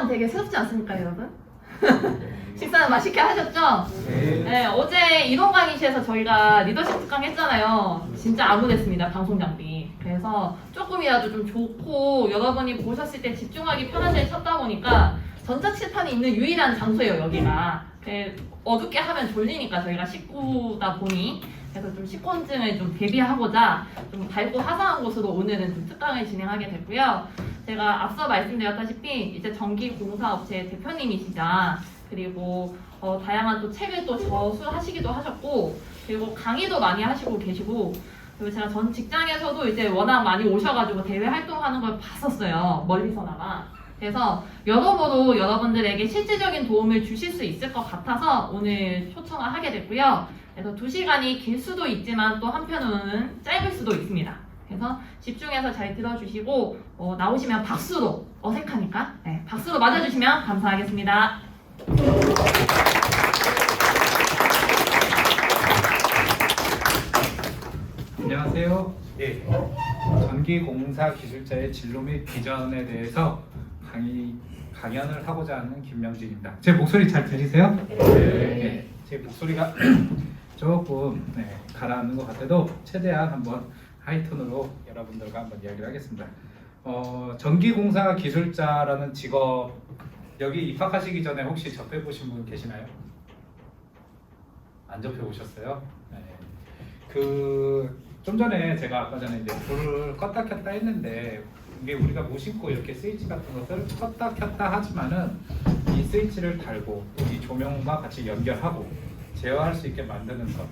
식사하면 되게 새롭지 않습니까, 여러분? 식사는 맛있게 하셨죠? 네, 어제 이동 강의실에서 저희가 리더십 특강 했잖아요. 진짜 암울했습니다, 방송 장비. 그래서 조금이라도 좀 좋고 여러분이 보셨을 때 집중하기 편한 데에 쳤다 보니까 전자칠판이 있는 유일한 장소예요, 여기가. 어둡게 하면 졸리니까 저희가 식구다 보니 그래서 좀 식곤증을 좀 대비하고자 좀 밝고 화사한 곳으로 오늘은 좀 특강을 진행하게 됐고요. 제가 앞서 말씀드렸다시피 이제 전기공사업체 대표님이시자 그리고 다양한 또 책을 또 저술하시기도 하셨고 그리고 강의도 많이 하시고 계시고 그리고 제가 전 직장에서도 이제 워낙 많이 오셔가지고 대외 활동하는 걸 봤었어요. 멀리서나마. 그래서 여러모로 여러분들에게 실질적인 도움을 주실 수 있을 것 같아서 오늘 초청을 하게 됐고요. 그래서 2시간이 길 수도 있지만 또 한편으로는 짧을 수도 있습니다. 그래서 집중해서 잘 들어주시고 나오시면 박수로 어색하니까 네, 박수로 맞아주시면 감사하겠습니다. 안녕하세요. 네, 전기공사 기술자의 진로 및 비전에 대해서 강연을 하고자 하는 김명진입니다. 제 목소리 잘 들리세요? 네. 제 목소리가 조금 가라앉는 것 같아도 최대한 한번 하이톤으로 여러분들과 한번 이야기를 하겠습니다. 전기공사 기술자라는 직업 여기 입학하시기 전에 혹시 접해보신 분 계시나요? 안 접해보셨어요? 네. 좀 전에 제가 아까 전에 이제 불을 껐다 켰다 했는데 이게 우리가 무심코 이렇게 스위치 같은 것을 껐다 켰다 하지만은 이 스위치를 달고 이 조명과 같이 연결하고 제어할 수 있게 만드는 것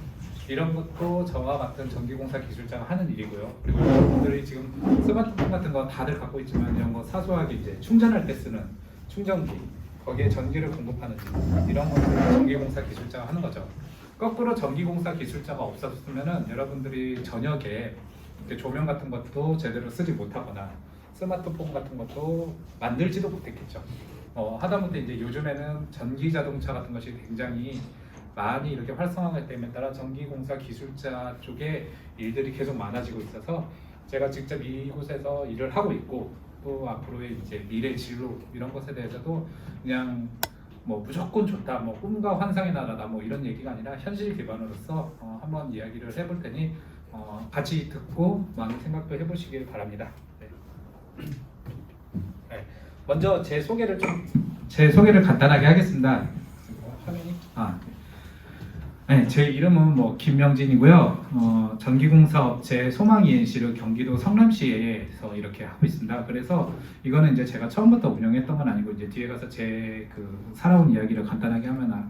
이런 것도 저와 같은 전기공사 기술자가 하는 일이고요. 그리고 여러분들이 지금 스마트폰 같은 거 다들 갖고 있지만 이런 거 사소하게 이제 충전할 때 쓰는 충전기 거기에 전기를 공급하는 일 이런 것들을 전기공사 기술자가 하는 거죠. 거꾸로 전기공사 기술자가 없었으면은 여러분들이 저녁에 이렇게 조명 같은 것도 제대로 쓰지 못하거나 스마트폰 같은 것도 만들지도 못했겠죠. 하다못해 이제 요즘에는 전기 자동차 같은 것이 굉장히 많이 이렇게 활성화가 됨에 따라 전기공사 기술자 쪽에 일들이 계속 많아지고 있어서 제가 직접 이곳에서 일을 하고 있고 또 앞으로의 이제 미래 진로 이런 것에 대해서도 그냥 뭐 무조건 좋다, 뭐 꿈과 환상의 나라다, 뭐 이런 얘기가 아니라 현실 기반으로서 한번 이야기를 해볼 테니 같이 듣고 많은 생각도 해보시길 바랍니다. 네. 네. 먼저 제 소개를 간단하게 하겠습니다. 화면이 네, 제 이름은 뭐 김명진이고요. 전기공사 업체 소망 ENC를 경기도 성남시에서 이렇게 하고 있습니다. 그래서 이거는 이제 제가 처음부터 운영했던 건 아니고 이제 뒤에 가서 제 살아온 이야기를 간단하게 하면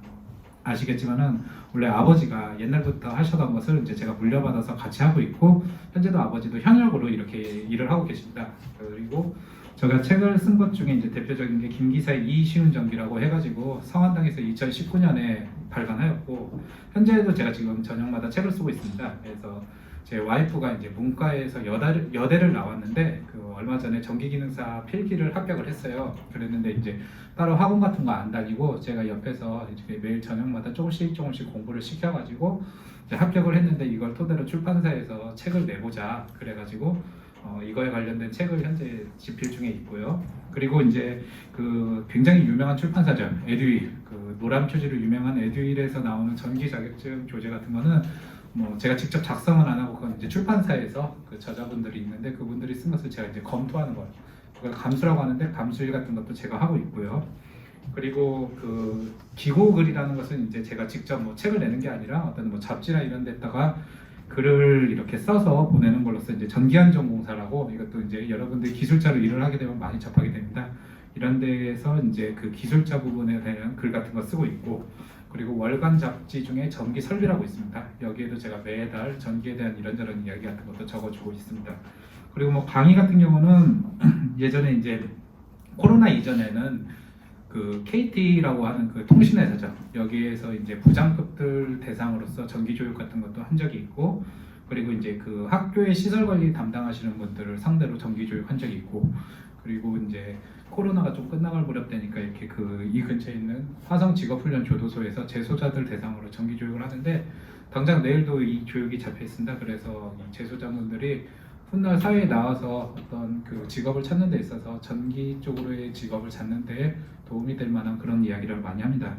아시겠지만은 원래 아버지가 옛날부터 하셨던 것을 이제 제가 물려받아서 같이 하고 있고 현재도 아버지도 현역으로 이렇게 일을 하고 계십니다. 그리고 제가 책을 쓴 것 중에 이제 대표적인 게 김기사의 이쉬운 전기라고 해가지고 성한당에서 2019년에 발간하였고 현재도 제가 지금 저녁마다 책을 쓰고 있습니다. 그래서 제 와이프가 이제 문과에서 여대를 나왔는데 얼마 전에 전기기능사 필기를 합격을 했어요. 그랬는데 이제 따로 학원 같은 거 안 다니고 제가 옆에서 이제 매일 저녁마다 조금씩 공부를 시켜가지고 이제 합격을 했는데 이걸 토대로 출판사에서 책을 내보자 그래가지고 이거에 관련된 책을 현재 집필 중에 있고요. 그리고 이제 굉장히 유명한 출판사죠. 에듀윌, 노란 표지로 유명한 에듀윌에서 나오는 전기 자격증 교재 같은 거는 뭐 제가 직접 작성은 안 하고 그건 이제 출판사에서 저자분들이 있는데 그분들이 쓴 것을 제가 이제 검토하는 거예요. 그걸 감수라고 하는데 감수일 같은 것도 제가 하고 있고요. 그리고 기고글이라는 것은 이제 제가 직접 뭐 책을 내는 게 아니라 어떤 뭐 잡지나 이런 데다가 글을 이렇게 써서 보내는 걸로써 이제 전기안전공사라고 이것도 이제 여러분들이 기술자로 일을 하게 되면 많이 접하게 됩니다. 이런 데에서 이제 기술자 부분에 대한 글 같은 거 쓰고 있고 그리고 월간 잡지 중에 전기 설비라고 있습니다. 여기에도 제가 매달 전기에 대한 이런저런 이야기 같은 것도 적어주고 있습니다. 그리고 뭐 강의 같은 경우는 예전에 이제 코로나 이전에는 KT라고 하는 통신회사죠. 여기에서 이제 부장급들 대상으로서 전기 교육 같은 것도 한 적이 있고, 그리고 이제 학교의 시설 관리 담당하시는 분들을 상대로 전기 교육 한 적이 있고, 그리고 이제 코로나가 좀 끝나갈 무렵 되니까 이렇게 이 근처에 있는 화성 직업훈련 교도소에서 재소자들 대상으로 전기 교육을 하는데 당장 내일도 이 교육이 잡혀 있습니다. 그래서 이 재소자분들이 훗날 사회에 나와서 어떤 그 직업을 찾는 데 있어서 전기 쪽으로의 직업을 찾는 데 도움이 될 만한 그런 이야기를 많이 합니다.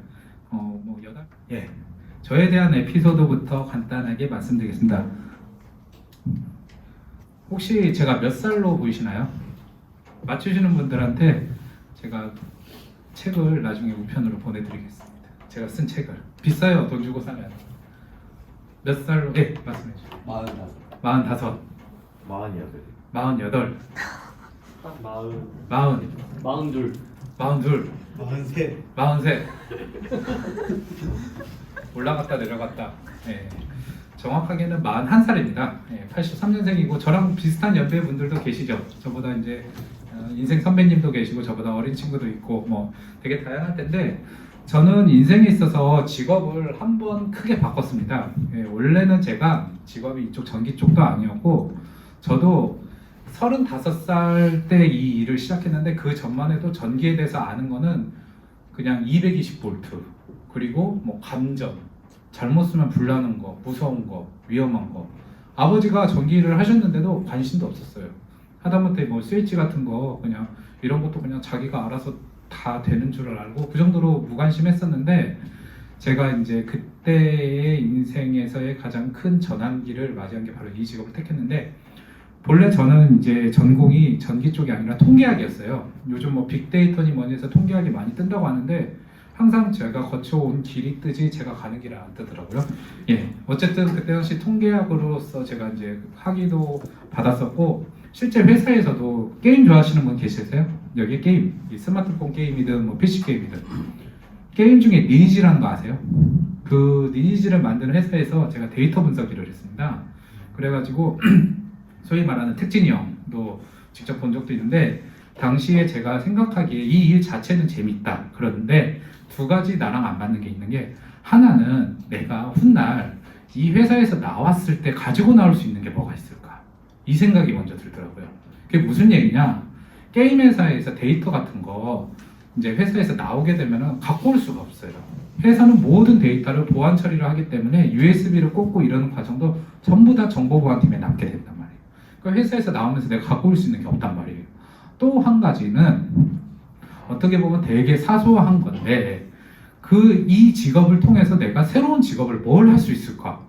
예, 저에 대한 에피소드부터 간단하게 말씀드리겠습니다. 혹시 제가 몇 살로 보이시나요? 맞추시는 분들한테 제가 책을 나중에 우편으로 보내드리겠습니다. 제가 쓴 책을. 비싸요, 돈 주고 사면. 몇 살로? 예, 말씀해 주세요. 45. 48. 딱 마흔. 42. 42. 43. 올라갔다 내려갔다. 예. 정확하게는 41살입니다. 예, 83년생이고 저랑 비슷한 연배 분들도 계시죠. 저보다 이제 인생 선배님도 계시고 저보다 어린 친구도 있고 뭐 되게 다양할 텐데 저는 인생에 있어서 직업을 한 번 크게 바꿨습니다. 예, 원래는 제가 직업이 이쪽 전기 쪽도 아니었고 저도 35살 때 이 일을 시작했는데 그 전만 해도 전기에 대해서 아는 거는 그냥 220V 그리고 뭐 감전 잘못 쓰면 불나는 거, 무서운 거, 위험한 거. 아버지가 전기 일을 하셨는데도 관심도 없었어요. 하다못해 뭐 스위치 같은 거 그냥 이런 것도 그냥 자기가 알아서 다 되는 줄 알고 그 정도로 무관심했었는데 제가 이제 그때의 인생에서의 가장 큰 전환기를 맞이한 게 바로 이 직업을 택했는데 본래 저는 이제 전공이 전기 쪽이 아니라 통계학이었어요. 요즘 뭐 빅데이터니 뭐니 해서 통계학이 많이 뜬다고 하는데 항상 제가 거쳐온 길이 뜨지 제가 가는 길은 안 뜨더라고요. 예, 어쨌든 그때 당시 통계학으로서 제가 이제 학위도 받았었고 실제 회사에서도 게임 좋아하시는 분 계시세요? 여기 게임, 이 스마트폰 게임이든 뭐 PC 게임이든 게임 중에 리니지라는 거 아세요? 그 리니지를 만드는 회사에서 제가 데이터 분석 일을 했습니다. 그래가지고 소위 말하는 특진이 형도 직접 본 적도 있는데 당시에 제가 생각하기에 이 일 자체는 재밌다 그러는데 두 가지 나랑 안 맞는 게 있는 게 하나는 내가 훗날 이 회사에서 나왔을 때 가지고 나올 수 있는 게 뭐가 있을까 이 생각이 먼저 들더라고요. 그게 무슨 얘기냐 게임 회사에서 데이터 같은 거 이제 회사에서 나오게 되면은 갖고 올 수가 없어요. 회사는 모든 데이터를 보안 처리를 하기 때문에 USB를 꽂고 이러는 과정도 전부 다 정보보안팀에 남게 된단 말이에요. 그러니까 회사에서 나오면서 내가 갖고 올 수 있는 게 없단 말이에요. 또 한 가지는 어떻게 보면 되게 사소한 건데 이 직업을 통해서 내가 새로운 직업을 뭘 할 수 있을까?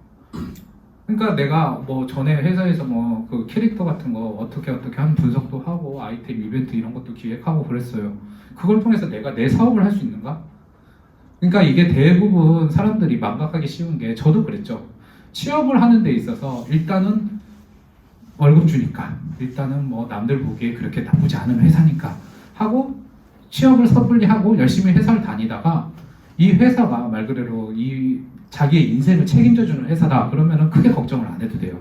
그러니까 내가 뭐 전에 회사에서 뭐 그 캐릭터 같은 거 어떻게 하는 분석도 하고 아이템 이벤트 이런 것도 기획하고 그랬어요. 그걸 통해서 내가 내 사업을 할 수 있는가? 그러니까 이게 대부분 사람들이 망각하기 쉬운 게 저도 그랬죠. 취업을 하는 데 있어서 일단은 월급 주니까 일단은 뭐 남들 보기에 그렇게 나쁘지 않은 회사니까 하고 취업을 섣불리 하고 열심히 회사를 다니다가 이 회사가 말 그대로 이 자기의 인생을 책임져주는 회사다 그러면은 크게 걱정을 안 해도 돼요.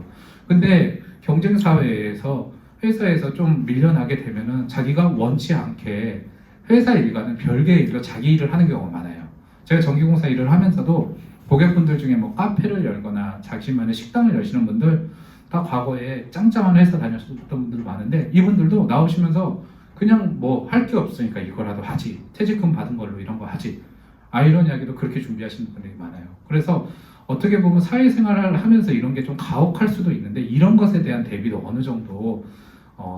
근데 경쟁 사회에서 회사에서 좀 밀려나게 되면은 자기가 원치 않게 회사 일과는 별개의 일로 자기 일을 하는 경우가 많아요. 제가 전기공사 일을 하면서도 고객분들 중에 뭐 카페를 열거나 자신만의 식당을 여시는 분들 다 과거에 짱짱한 회사 다녔었던 분들 많은데 이분들도 나오시면서 그냥 뭐 할 게 없으니까 이거라도 하지 퇴직금 받은 걸로 이런 거 하지 아이러니하게도 그렇게 준비하시는 분들이 많아요. 그래서 어떻게 보면 사회생활을 하면서 이런 게 좀 가혹할 수도 있는데 이런 것에 대한 대비도 어느 정도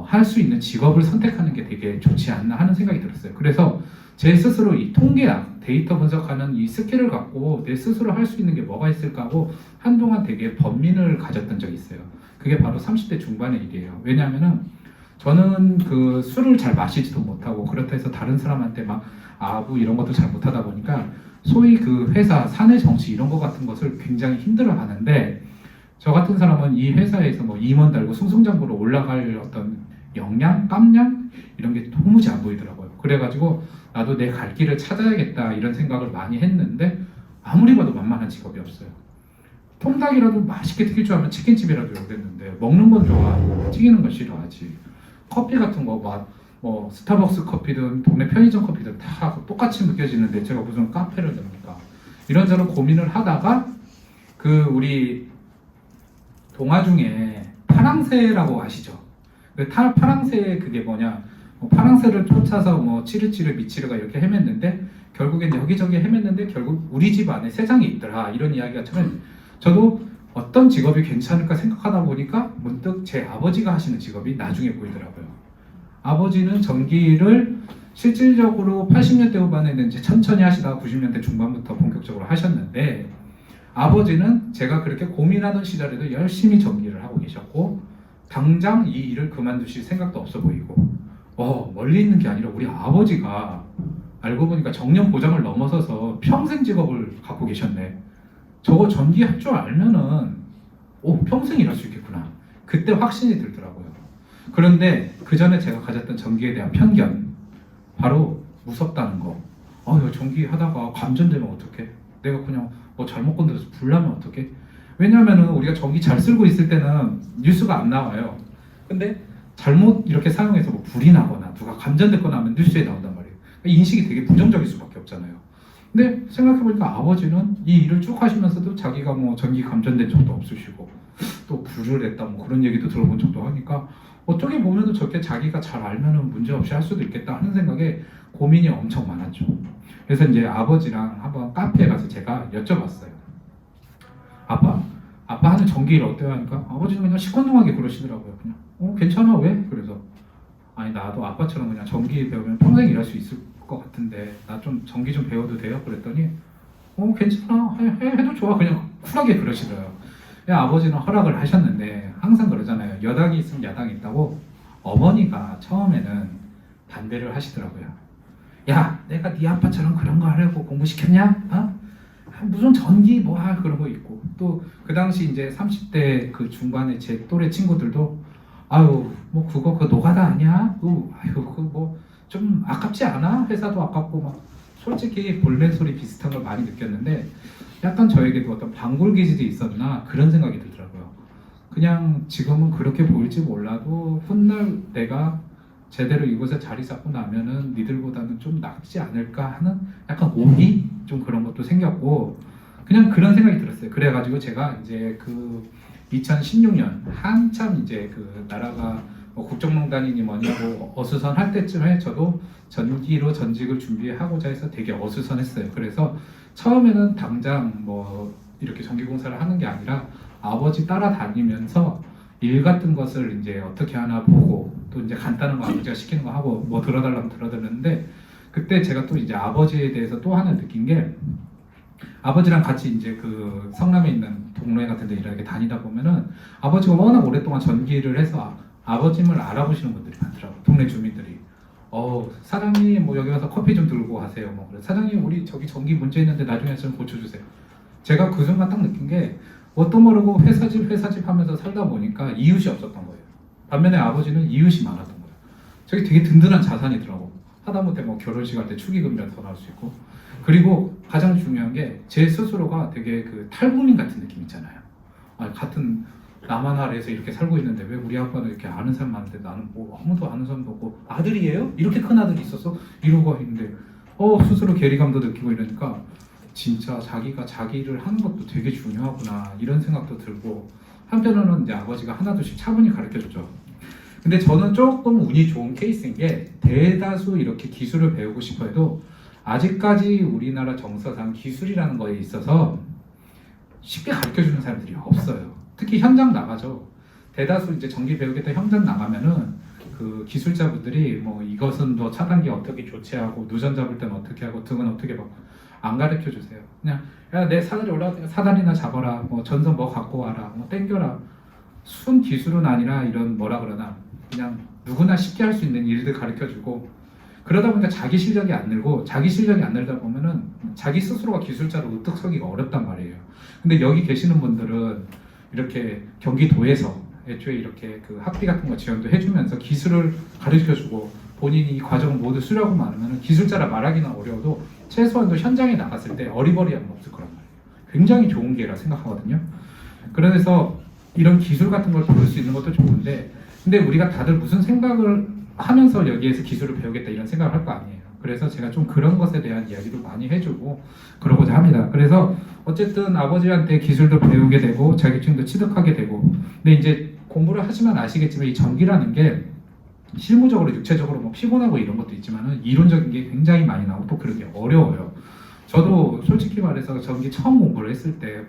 할 수 있는 직업을 선택하는 게 되게 좋지 않나 하는 생각이 들었어요. 그래서 제 스스로 이 통계학, 데이터 분석하는 이 스킬을 갖고 내 스스로 할 수 있는 게 뭐가 있을까 하고 한동안 되게 번민을 가졌던 적이 있어요. 그게 바로 30대 중반의 일이에요. 왜냐하면은 저는 그 술을 잘 마시지도 못하고 그렇다 해서 다른 사람한테 막 아부 이런 것도 잘 못하다 보니까 소위 그 회사 사내 정치 이런 것 같은 것을 굉장히 힘들어 하는데 저 같은 사람은 이 회사에서 뭐 임원 달고 승승장구로 올라갈 어떤 역량, 깜냥 이런 게 도무지 안 보이더라고요. 그래가지고 나도 내 갈 길을 찾아야겠다 이런 생각을 많이 했는데 아무리 봐도 만만한 직업이 없어요. 통닭이라도 맛있게 튀길 줄 알면 치킨집이라도 열겠는데 먹는 건 좋아, 튀기는 건 싫어하지. 커피 같은 거 뭐 스타벅스 커피든 동네 편의점 커피든 다 똑같이 느껴지는데 제가 무슨 카페를 냅니까? 이런저런 고민을 하다가 그 우리 동화 중에 파랑새라고 아시죠? 그 파랑새 그게 뭐냐? 파랑새를 쫓아서 뭐 치르치르 미치르가 이렇게 헤맸는데 결국엔 여기저기 헤맸는데 결국 우리 집 안에 새장이 있더라 이런 이야기가 처음에 저도 어떤 직업이 괜찮을까 생각하다 보니까 문득 제 아버지가 하시는 직업이 나중에 보이더라고요. 아버지는 전기를 실질적으로 80년대 후반에는 이제 천천히 하시다가 90년대 중반부터 본격적으로 하셨는데, 아버지는 제가 그렇게 고민하던 시절에도 열심히 전기를 하고 계셨고 당장 이 일을 그만두실 생각도 없어 보이고, 멀리 있는 게 아니라 우리 아버지가 알고 보니까 정년 보장을 넘어서서 평생 직업을 갖고 계셨네. 저거 전기 할 줄 알면은 평생 일할 수 있겠구나. 그때 확신이 들더라고요. 그런데 그 전에 제가 가졌던 전기에 대한 편견, 바로 무섭다는 거. 이거 전기 하다가 감전되면 어떡해? 내가 그냥 뭐 잘못 건드려서 불나면 어떡해? 왜냐면은 우리가 전기 잘 쓰고 있을 때는 뉴스가 안 나와요. 근데 잘못 이렇게 사용해서 뭐 불이 나거나 누가 감전됐거나 하면 뉴스에 나온단 말이에요. 인식이 되게 부정적일 수밖에 없잖아요. 근데 생각해보니까 아버지는 이 일을 쭉 하시면서도 자기가 뭐 전기 감전된 적도 없으시고 또 불을 했다 뭐 그런 얘기도 들어본 적도 하니까, 어떻게 보면은 저렇게 자기가 잘 알면은 문제 없이 할 수도 있겠다 하는 생각에 고민이 엄청 많았죠. 그래서 이제 아버지랑 한번 카페에 가서 제가 여쭤봤어요. 아빠 하는 전기 일 어때요? 하니까 아버지는 그냥 시큰둥하게 그러시더라고요. 그냥 괜찮아 왜? 그래서 아니 나도 아빠처럼 그냥 전기 배우면 평생 일할 수 있을 것 같은데 나 좀 전기 좀 배워도 돼요? 그랬더니 괜찮아 해도 좋아 그냥 쿨하게 그러시더라고요. 아버지는 허락을 하셨는데 항상 그러잖아요. 여당이 있으면 야당이 있다고. 어머니가 처음에는 반대를 하시더라고요. 야 내가 네 아빠처럼 그런 거 하려고 공부시켰냐? 무슨 전기 뭐야 그러고 있고, 또 그 당시 이제 30대 그 중반에 제 또래 친구들도 아유 뭐 그거 그 노가다 아니야? 아유 그거 뭐 좀 아깝지 않아? 회사도 아깝고 막 솔직히 볼멘 소리 비슷한 걸 많이 느꼈는데, 약간 저에게도 어떤 방골 기질이 있었나 그런 생각이 들더라고요. 그냥 지금은 그렇게 보일지 몰라도 훗날 내가 제대로 이곳에 자리 잡고 나면은 니들보다는 좀 낫지 않을까 하는 약간 오기? 좀 그런 것도 생겼고, 그냥 그런 생각이 들었어요. 그래가지고 제가 이제 그 2016년 한참 이제 그 나라가 뭐 국정농단이니 뭐냐고 어수선할 때쯤에 저도 전기로 전직을 준비하고자 해서 되게 어수선했어요. 그래서 처음에는 당장 뭐 이렇게 전기공사를 하는 게 아니라 아버지 따라다니면서 일 같은 것을 이제 어떻게 하나 보고, 또 이제 간단한 거 아버지가 시키는 거 하고 뭐 들어달라면 들어드렸는데, 그때 제가 또 이제 아버지에 대해서 또 하나 느낀 게, 아버지랑 같이 이제 그 성남에 있는 동네 같은 데 이렇게 다니다 보면은 아버지가 워낙 오랫동안 전기를 해서 아버님을 알아보시는 분들이 많더라고요. 동네 주민들이. 사장님 뭐 여기 와서 커피 좀 들고 가세요. 뭐 그래. 사장님 우리 저기 전기 문제 있는데 나중에 좀 고쳐주세요. 제가 그 순간 딱 느낀 게, 뭣도 모르고 회사집 하면서 살다 보니까 이웃이 없었던 거예요. 반면에 아버지는 이웃이 많았던 거예요. 저게 되게 든든한 자산이더라고. 하다못해 뭐 결혼식 할 때 축의금이라도 더 나올 수 있고. 그리고 가장 중요한 게 제 스스로가 되게 그 탈북민 같은 느낌 있잖아요. 같은 남한 아래에서 이렇게 살고 있는데 왜 우리 아빠는 이렇게 아는 사람 많은데 나는 뭐 아무도 아는 사람도 없고, 아들이에요? 이렇게 큰 아들이 있었어? 이러고 있는데 스스로 괴리감도 느끼고 이러니까 진짜 자기가 자기를 하는 것도 되게 중요하구나 이런 생각도 들고, 한편으로는 이제 아버지가 하나둘씩 차분히 가르쳐줬죠. 근데 저는 조금 운이 좋은 케이스인 게, 대다수 이렇게 기술을 배우고 싶어 해도 아직까지 우리나라 정서상 기술이라는 거에 있어서 쉽게 가르쳐주는 사람들이 없어요. 특히 현장 나가죠. 대다수 이제 전기 배우겠다 현장 나가면은 그 기술자분들이 뭐 이것은 뭐 차단기 어떻게 교체하고 누전 잡을 때는 어떻게 하고 등은 어떻게 받고 안 가르쳐 주세요. 그냥 야 내 사다리 올라왔으니까 사다리나 잡아라, 뭐 전선 뭐 갖고 와라, 뭐 땡겨라. 순 기술은 아니라 이런 뭐라 그러나 그냥 누구나 쉽게 할 수 있는 일들 가르쳐 주고, 그러다 보니까 자기 실력이 안 늘고, 자기 실력이 안 늘다 보면은 자기 스스로가 기술자로 우뚝 서기가 어렵단 말이에요. 근데 여기 계시는 분들은 이렇게 경기도에서 애초에 이렇게 그 학비 같은 거 지원도 해주면서 기술을 가르쳐주고, 본인이 이 과정을 모두 수료하고 많으면 기술자라 말하기는 어려워도 최소한도 현장에 나갔을 때 어리버리함은 없을 거란 말이에요. 굉장히 좋은 기회라 생각하거든요. 그래서 이런 기술 같은 걸 배울 수 있는 것도 좋은데, 근데 우리가 다들 무슨 생각을 하면서 여기에서 기술을 배우겠다 이런 생각을 할 거 아니에요. 그래서 제가 좀 그런 것에 대한 이야기도 많이 해주고 그러고자 합니다. 그래서 어쨌든 아버지한테 기술도 배우게 되고 자격증도 취득하게 되고, 근데 이제 공부를 하시면 아시겠지만 이 전기라는 게 실무적으로 육체적으로 뭐 피곤하고 이런 것도 있지만은 이론적인 게 굉장히 많이 나오고 또 그렇게 어려워요. 저도 솔직히 말해서 전기 처음 공부를 했을 때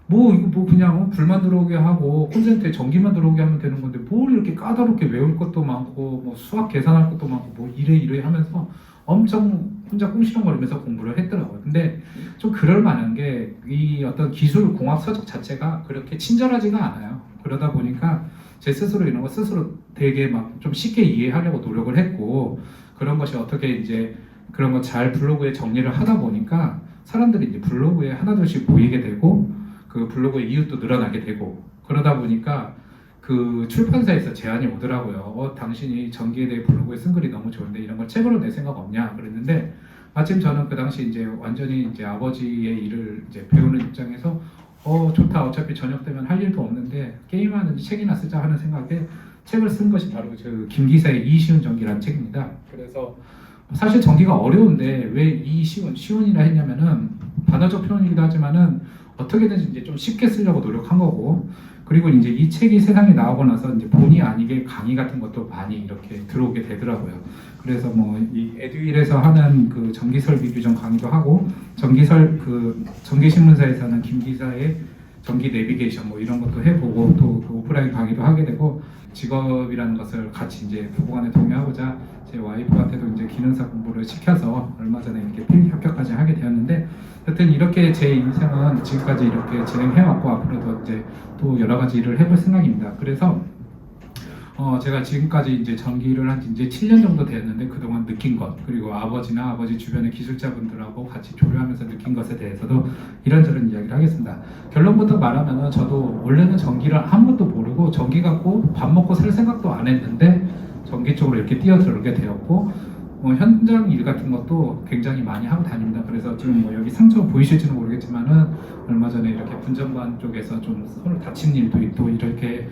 뭐 이거 뭐 그냥 불만 들어오게 하고 콘센트에 전기만 들어오게 하면 되는 건데 뭘 이렇게 까다롭게 외울 것도 많고 뭐 수학 계산할 것도 많고 뭐 이래 하면서 엄청 혼자 꿍시렁거리면서 공부를 했더라고요. 근데 좀 그럴 만한 게 이 어떤 기술 공학 서적 자체가 그렇게 친절하지가 않아요. 그러다 보니까 제 스스로 이런 거 스스로 되게 막 좀 쉽게 이해하려고 노력을 했고 그런 것이 어떻게 이제 그런 거 잘 블로그에 정리를 하다 보니까 사람들이 이제 블로그에 하나둘씩 모이게 되고 그 블로그의 이웃도 늘어나게 되고 그러다 보니까 그 출판사에서 제안이 오더라고요. 당신이 전기에 대해 블로그에 쓴 글이 너무 좋은데 이런 걸 책으로 낼 생각 없냐 그랬는데 마침 저는 그 당시 이제 완전히 이제 아버지의 일을 이제 배우는 입장에서 좋다 어차피 저녁 되면 할 일도 없는데 게임하는지 책이나 쓰자 하는 생각에 책을 쓴 것이 바로 그 김기사의 이시운 전기라는 책입니다. 그래서 사실 전기가 어려운데 왜 시운이라 했냐면은 반어적 표현이기도 하지만은 어떻게든지 이제 좀 쉽게 쓰려고 노력한 거고 그리고 이제 이 책이 세상에 나오고 나서 이제 본의 아니게 강의 같은 것도 많이 이렇게 들어오게 되더라고요. 그래서 뭐 이 에듀윌에서 하는 그 전기 설비 규정 강의도 하고 전기신문사에서는 김기사의 전기 내비게이션 뭐 이런 것도 해보고 또그 오프라인 강의도 하게 되고 직업이라는 것을 같이 이제 부부간에 동의하고자 제 와이프한테도 이제 기능사 공부를 시켜서 얼마 전에 이렇게 필기 합격까지 하게 되었는데 하여튼 이렇게 제 인생은 지금까지 이렇게 진행해왔고 앞으로도 이제 또 여러 가지 일을 해볼 생각입니다. 그래서 제가 지금까지 이제 전기를 한 이제 7년 정도 되었는데 그동안 느낀 것 그리고 아버지나 아버지 주변의 기술자분들하고 같이 조류하면서 느낀 것에 대해서도 이런저런 이야기를 하겠습니다. 결론부터 말하면은 저도 원래는 전기를 아무것도 모르고 전기 갖고 밥 먹고 살 생각도 안 했는데 전기 쪽으로 이렇게 뛰어들게 되었고 현장 일 같은 것도 굉장히 많이 하고 다닙니다. 그래서 지금 뭐 여기 상처 보이실지는 모르겠지만은 얼마 전에 이렇게 분전관 쪽에서 좀 손을 다친 일도 있고 이렇게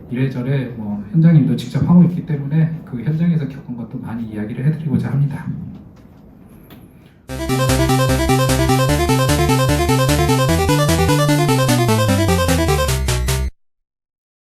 이래저래 뭐 현장 일도 직접 하고 있기 때문에 그 현장에서 겪은 것도 많이 이야기를 해드리고자 합니다.